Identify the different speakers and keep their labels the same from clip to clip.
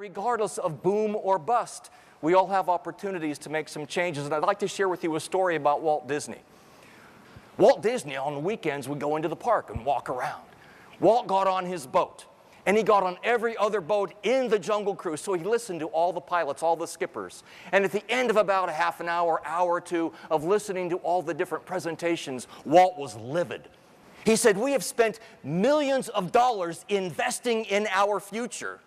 Speaker 1: regardless of boom or bust, we all have opportunities to make some changes. And I'd like to share with you a story about Walt Disney. Walt Disney, on the weekends, would go into the park and walk around. Walt got on his boat, and he got on every other boat in the Jungle Cruise, so he listened to all the pilots, all the skippers. And at the end of about a half an hour, hour or two of listening to all the different presentations, Walt was livid. He said, "We have spent millions of dollars investing in our future,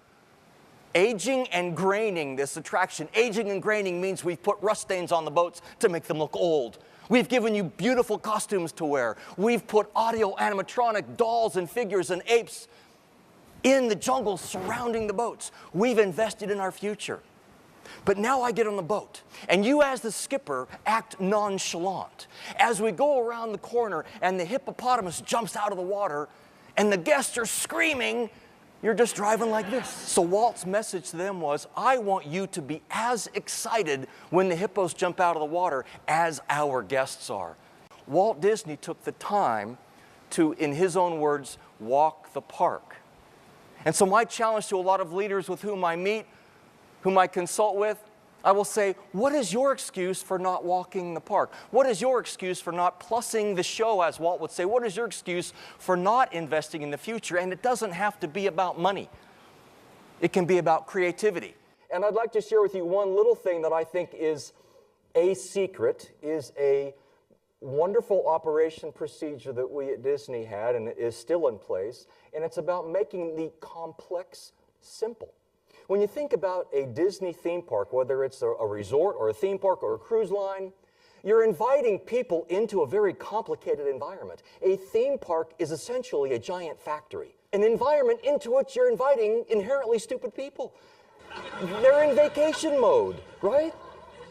Speaker 1: aging and graining this attraction." Aging and graining means we've put rust stains on the boats to make them look old. We've given you beautiful costumes to wear. We've put audio animatronic dolls and figures and apes in the jungle surrounding the boats. We've invested in our future. But now I get on the boat, and you as the skipper act nonchalant. As we go around the corner and the hippopotamus jumps out of the water and the guests are screaming, you're just driving like this. So Walt's message to them was, I want you to be as excited when the hippos jump out of the water as our guests are. Walt Disney took the time to, in his own words, walk the park. And so my challenge to a lot of leaders with whom I meet, whom I consult with, I will say, what is your excuse for not walking the park? What is your excuse for not plussing the show, as Walt would say? What is your excuse for not investing in the future? And it doesn't have to be about money. It can be about creativity. And I'd like to share with you one little thing that I think is a secret, is a wonderful operation procedure that we at Disney had and is still in place, and it's about making the complex simple. When you think about a Disney theme park, whether it's a resort or a theme park or a cruise line, you're inviting people into a very complicated environment. A theme park is essentially a giant factory, an environment into which you're inviting inherently stupid people. They're in vacation mode, right?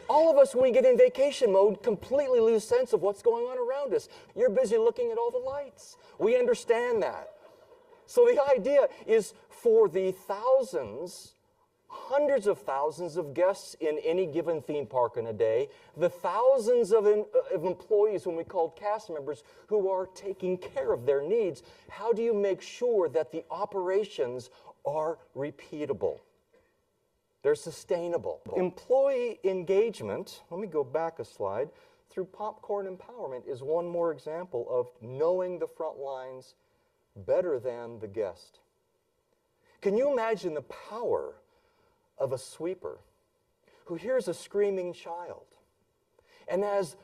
Speaker 1: All of us, when we get in vacation mode, completely lose sense of what's going on around us. You're busy looking at all the lights. We understand that. So the idea is for the thousands, hundreds of thousands of guests in any given theme park in a day, the thousands of employees, whom we call cast members, who are taking care of their needs, how do you make sure that the operations are repeatable? They're sustainable. Employee engagement, let me go back a slide, through popcorn empowerment is one more example of knowing the front lines better than the guest. Can you imagine the power of a sweeper who hears a screaming child, and as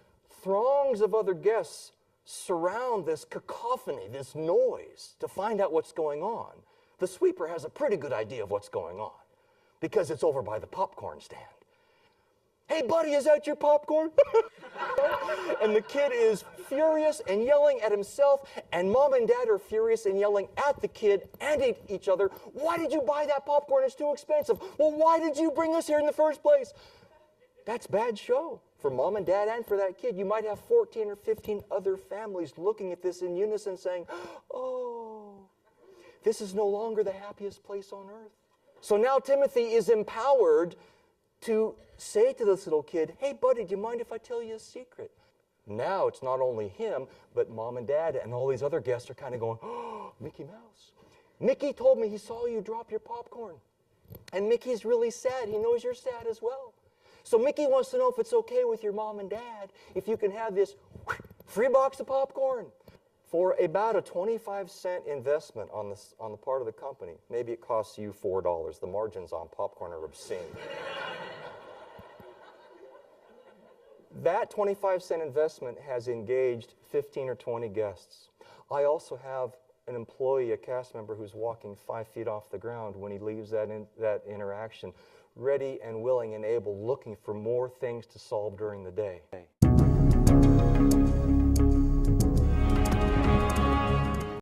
Speaker 1: throngs of other guests surround this cacophony, this noise, to find out what's going on, the sweeper has a pretty good idea of what's going on because it's over by the popcorn stand. "Hey buddy, is that your popcorn?" And the kid is furious and yelling at himself, and mom and dad are furious and yelling at the kid and at each other. "Why did you buy that popcorn? It's too expensive." "Well, why did you bring us here in the first place?" That's bad show for mom and dad and for that kid. You might have 14 or 15 other families looking at this in unison saying, "Oh, this is no longer the happiest place on earth." So now Timothy is empowered to say to this little kid, "Hey buddy, do you mind if I tell you a secret?" Now it's not only him, but mom and dad and all these other guests are kind of going, "Oh, Mickey Mouse. Mickey told me he saw you drop your popcorn. And Mickey's really sad. He knows you're sad as well. So Mickey wants to know if it's okay with your mom and dad if you can have this free box of popcorn." For about a 25-cent investment on the part of the company, maybe it costs you $4. The margins on popcorn are obscene. That 25-cent investment has engaged 15 or 20 guests. I also have an employee, a cast member, who's walking 5 feet off the ground when he leaves that interaction, ready and willing and able, looking for more things to solve during the day.